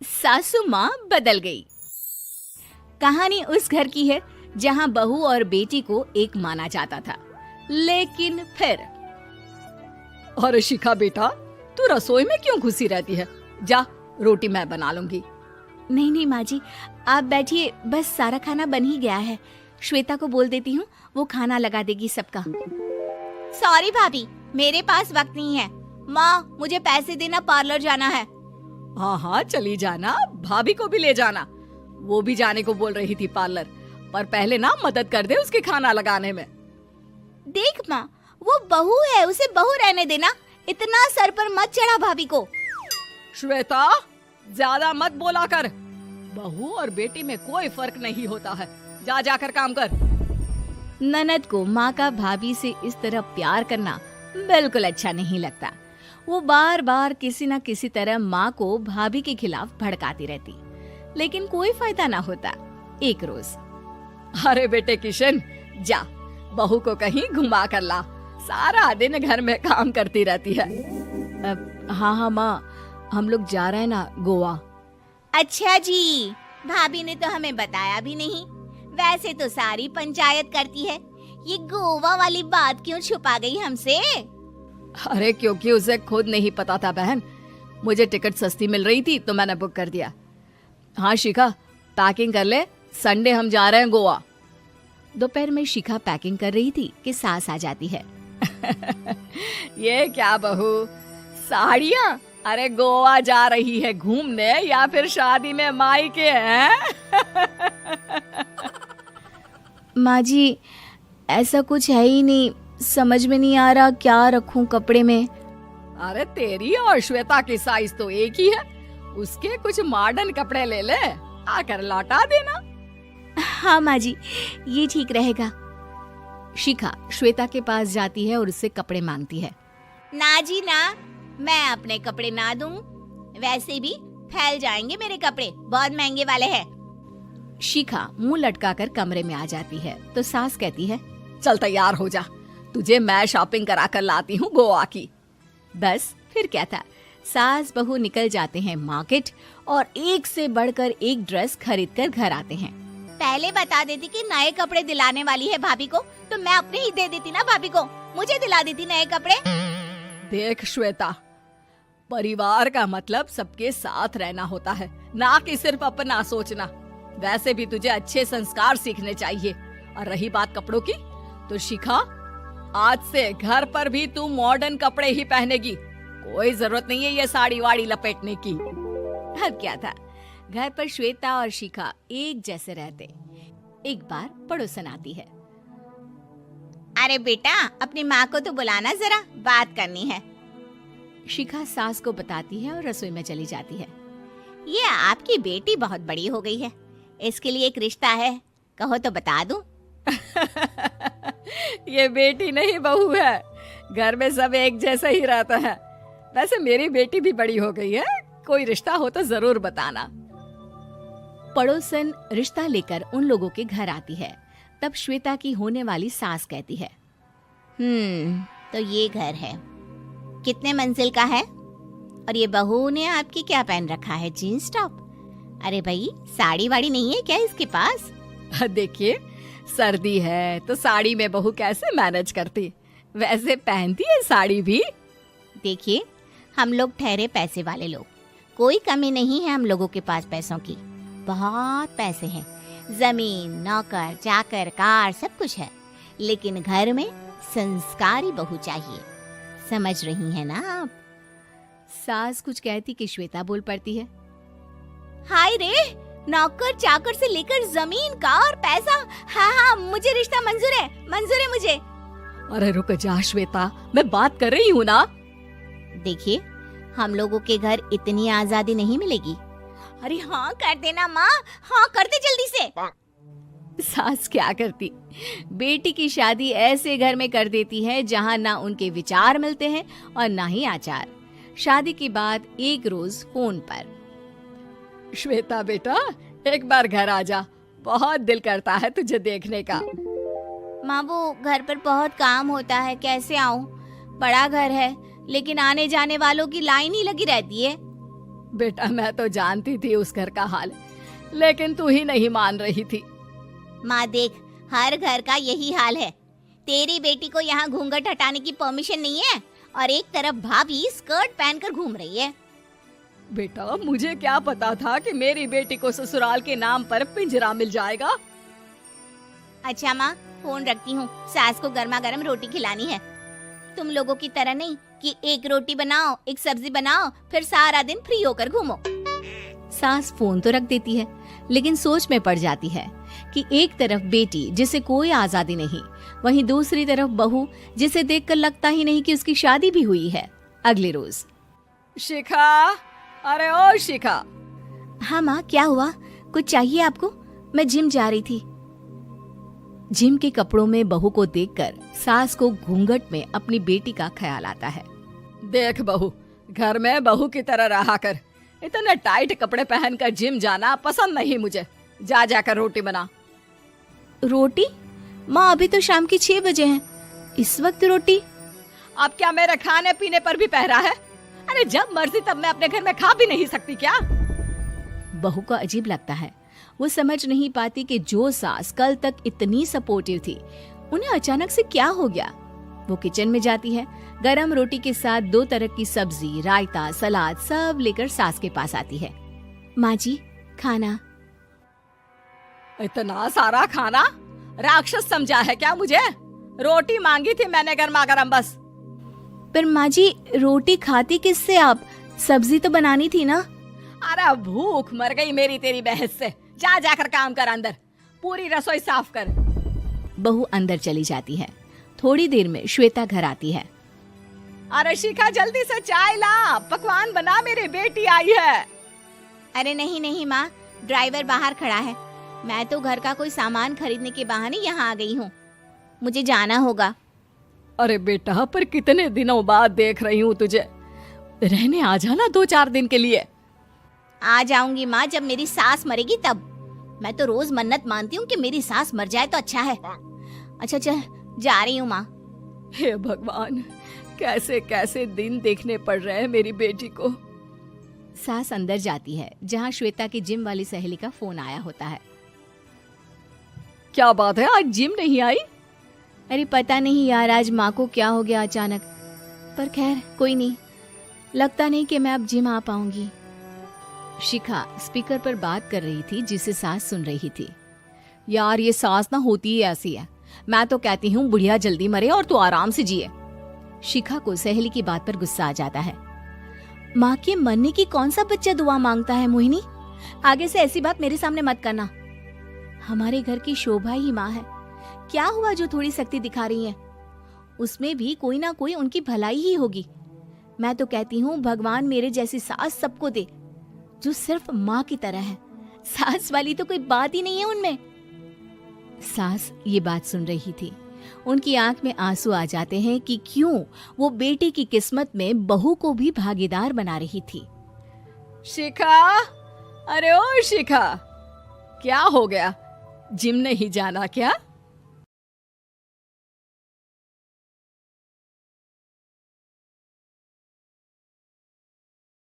सासू माँ बदल गई। कहानी उस घर की है जहाँ बहू और बेटी को एक माना जाता था, लेकिन फिर अरे शिखा बेटा, तू रसोई में क्यों घुसी रहती है? जा, रोटी मैं बना लूंगी। नहीं नहीं माँ जी, आप बैठिए, बस सारा खाना बन ही गया है। श्वेता को बोल देती हूँ, वो खाना लगा देगी सबका। सॉरी भाभी, मेरे पास वक्त नहीं है। माँ, मुझे पैसे देना, पार्लर जाना है। हाँ हाँ चली जाना, भाभी को भी ले जाना। वो भी जाने को बोल रही थी पार्लर, पर पहले ना मदद कर दे उसके खाना लगाने में। देख माँ, वो बहू है, उसे बहू रहने देना, इतना सर पर मत चढ़ा भाभी को। श्वेता, ज्यादा मत बोला कर। बहू और बेटी में कोई फर्क नहीं होता है। जा जाकर काम कर। ननद को माँ का भाभी से इस तरह प्यार करना बिल्कुल अच्छा नहीं लगता। वो बार बार किसी न किसी तरह माँ को भाभी के खिलाफ भड़काती रहती, लेकिन कोई फायदा ना होता। एक रोज, अरे बेटे किशन, जा बहू को कहीं घुमा कर ला, सारा दिन घर में काम करती रहती है। हाँ हाँ माँ, हम लोग जा रहे हैं ना गोवा। अच्छा जी, भाभी ने तो हमें बताया भी नहीं। वैसे तो सारी पंचायत करती है, ये गोवा वाली बात क्यों छुपा गई हमसे? अरे क्योंकि उसे खुद नहीं पता था बहन। मुझे टिकट सस्ती मिल रही थी तो मैंने बुक कर दिया। हाँ शिखा, पैकिंग कर ले, संडे हम जा रहे हैं गोवा। दोपहर में शिखा पैकिंग कर रही थी कि सास आ जाती है। ये क्या बहू, साड़ियाँ? अरे गोवा जा रही है घूमने या फिर शादी में मायके हैं? माँ जी, ऐसा कुछ है ही नहीं, समझ में नहीं आ रहा क्या रखूं कपड़े में। अरे तेरी और श्वेता की साइज तो एक ही है, उसके कुछ मॉडर्न कपड़े ले ले, आकर लौटा देना। हाँ माँ जी, ये ठीक रहेगा। शिखा श्वेता के पास जाती है और उससे कपड़े मांगती है। ना जी ना, मैं अपने कपड़े ना दूं, वैसे भी फैल जाएंगे मेरे कपड़े, बहुत महंगे वाले हैं। शिखा मुंह लटकाकर कमरे में आ जाती है तो सास कहती है, चल तैयार हो जा, तुझे मैं शॉपिंग करा कर लाती हूँ गोवा की। बस फिर क्या था, सास बहू निकल जाते हैं मार्केट और एक से बढ़कर एक ड्रेस खरीद कर घर आते हैं। पहले बता देती कि नए कपड़े दिलाने वाली है भाभी को, तो मैं अपने ही दे देती ना भाभी को, मुझे दिला देती नए कपड़े। देख श्वेता, परिवार का मतलब सबके साथ रहना होता है, ना कि सिर्फ अपना सोचना। वैसे भी तुझे अच्छे संस्कार सीखने चाहिए। और रही बात कपड़ों की, तो शिखा, आज से घर पर भी तू मॉडर्न कपड़े ही पहनेगी। कोई जरूरत नहीं है ये साड़ी वाड़ी लपेटने की। अब क्या था, घर पर श्वेता और शिखा एक जैसे रहते। एक बार पड़ोसन आती है। अरे बेटा, अपनी माँ को तो बुलाना जरा, बात करनी है। शिखा सास को बताती है और रसोई में चली जाती है। ये आपकी बेटी बहुत बड़ी हो गई है, इसके लिए एक रिश्ता है, कहो तो बता दूं। ये बेटी नहीं बहू है, घर में सब एक जैसा ही रहता है। वैसे मेरी बेटी भी बड़ी हो गई है, कोई रिश्ता हो तो जरूर बताना। पड़ोसन रिश्ता लेकर उन लोगों के घर आती है। तब श्वेता की होने वाली सास कहती है, तो ये घर है, कितने मंजिल का है? और ये बहू ने आपकी क्या पहन रखा है, जीन्स टॉप? अरे भाई, साड़ी वाड़ी नहीं है क्या इसके पास? देखिए, सर्दी है तो साड़ी में बहू कैसे मैनेज करती, वैसे पहनती है साड़ी भी। देखिए, हम लोग ठहरे पैसे वाले लोग, कोई कमी नहीं है हम लोगों के पास पैसों की, बहुत पैसे हैं, जमीन, नौकर चाकर, कार, सब कुछ है, लेकिन घर में संस्कारी बहू चाहिए। समझ रही हैं ना आप? सास कुछ कहती कि श्वेता बोल पड़ती है, हाय रे, नौकर चाकर से लेकर जमीन, कार, पैसा, हाँ, मुझे रिश्ता मंजूर है मुझे। अरे रुक जा श्वेता, मैं बात कर रही हूँ ना। देखिए, हम लोगों के घर इतनी आजादी नहीं मिलेगी। अरे हाँ कर देना माँ, हाँ कर दे जल्दी से। सास क्या करती, बेटी की शादी ऐसे घर में कर देती है जहाँ ना उनके विचार मिलते हैं और ना ही आचार। शादी के बाद एक रोज फोन पर, श्वेता बेटा, एक बार घर आ जा, बहुत दिल करता है तुझे देखने का। माँ, वो घर पर बहुत काम होता है, कैसे आऊँ? बड़ा घर है, लेकिन आने जाने वालों की लाइन ही लगी रहती है। बेटा मैं तो जानती थी उस घर का हाल, लेकिन तू ही नहीं मान रही थी। माँ देख, हर घर का यही हाल है। तेरी बेटी को यहाँ घूंघट हटाने की परमिशन नहीं है और एक तरफ भाभी स्कर्ट पहनकर घूम रही है। बेटा मुझे क्या पता था कि मेरी बेटी को ससुराल के नाम पर पिंजरा मिल जाएगा। अच्छा माँ, फोन रखती हूँ, सास को गर्मा गर्म रोटी खिलानी है। तुम लोगों की तरह नहीं कि एक रोटी बनाओ, एक सब्जी बनाओ, फिर सारा दिन फ्री होकर घूमो। सास फोन तो रख देती है, लेकिन सोच में पड़ जाती है कि एक तरफ बेटी जिसे कोई आजादी नहीं, वहीं दूसरी तरफ बहू जिसे देखकर लगता ही नहीं कि उसकी शादी भी हुई है। अगले रोज। शिखा, अरे ओ शिखा। हाँ माँ, क्या हुआ? कुछ चाहिए आपको? मैं जिम जा रही थी। जिम के कपड़ों में बहू को देखकर सास को घूंघट में अपनी बेटी का ख्याल आता है। देख बहू, घर में बहू की तरह रहा कर। इतने टाइट कपड़े पहनकर जिम जाना पसंद नहीं मुझे। जा जाकर रोटी बना। रोटी? माँ अभी तो शाम की 6 बजे हैं, इस वक्त रोटी? अब क्या मेरे खाने पीने पर भी पहरा है? अरे जब मर्जी तब मैं अपने घर में खा भी नहीं सकती क्या? बहू को अजीब लगता है। वो समझ नहीं पाती कि जो सास कल तक इतनी सपोर्टिव थी, उन्हें अचानक से क्या हो गया। वो किचन में जाती है, गरम रोटी के साथ 2 तरह की सब्जी, रायता, सलाद सब लेकर सास के पास आती है। माँ जी, खाना। इतना सारा खाना? राक्षस समझा है क्या मुझे? रोटी मांगी थी मैंने गर्मा गर्म बस। पर माँ जी, रोटी खाती किससे आप? सब्जी तो बनानी थी ना। अरे भूख मर गई मेरी तेरी बहस से। जा जाकर काम कर, अंदर पूरी रसोई साफ कर। बहू अंदर चली जाती है। थोड़ी देर में श्वेता घर आती है। अरे शिखा, जल्दी से चाय ला, पकवान बना, मेरी बेटी आई है। अरे नहीं नहीं माँ, ड्राइवर बाहर खड़ा है। मैं तो घर का कोई सामान खरीदने के बहाने यहाँ आ गई हूँ, मुझे जाना होगा। अरे बेटा, पर कितने दिनों बाद देख रही हूँ तुझे, रहने आ जाना 2-4 दिन के लिए। आ जाऊंगी माँ, जब मेरी सास मरेगी तब। मैं तो रोज मन्नत मानती हूँ कि मेरी सास मर जाए तो अच्छा है। अच्छा चल, जा रही हूँ माँ। हे भगवान, कैसे कैसे दिन देखने पड़ रहे हैं मेरी बेटी को। सास अंदर जाती है, जहाँ श्वेता की जिम वाली सहेली का फोन आया होता है। क्या बात है, आज जिम नहीं आई? अरे पता नहीं यार, आज माँ को क्या हो गया अचानक। पर खैर कोई नहीं, लगता नहीं कि मैं अब जिम आ पाऊंगी। शिखा स्पीकर पर बात कर रही थी, जिसे सास सुन रही थी। यार ये सास ना होती ही ऐसी है। मैं तो कहती हूँ बुढ़िया जल्दी मरे और तू आराम से जिए। शिखा को सहेली की बात पर गुस्सा आ जाता है। माँ के मरने की कौन सा बच्चा दुआ मांगता है मोहिनी? आगे से ऐसी बात मेरे सामने मत करना। हमारे घर की शोभा ही माँ है। क्या हुआ जो थोड़ी सख्ती दिखा रही है? उसमें भी कोई ना कोई उनकी भलाई ही होगी। मैं तो कहती हूँ भगवान मेरे जैसी सास सबको दे, जो सिर्फ माँ की तरह है। सास वाली तो कोई बात ही नहीं है उनमें। सास ये बात सुन रही थी। उनकी आंख में आंसू आ जाते हैं कि क्यों वो बेटी की किस्मत में बहू को भी भागीदार बना रही थी। शिखा, अरे ओ शिखा, क्या हो गया? जिम नहीं जाना क्या?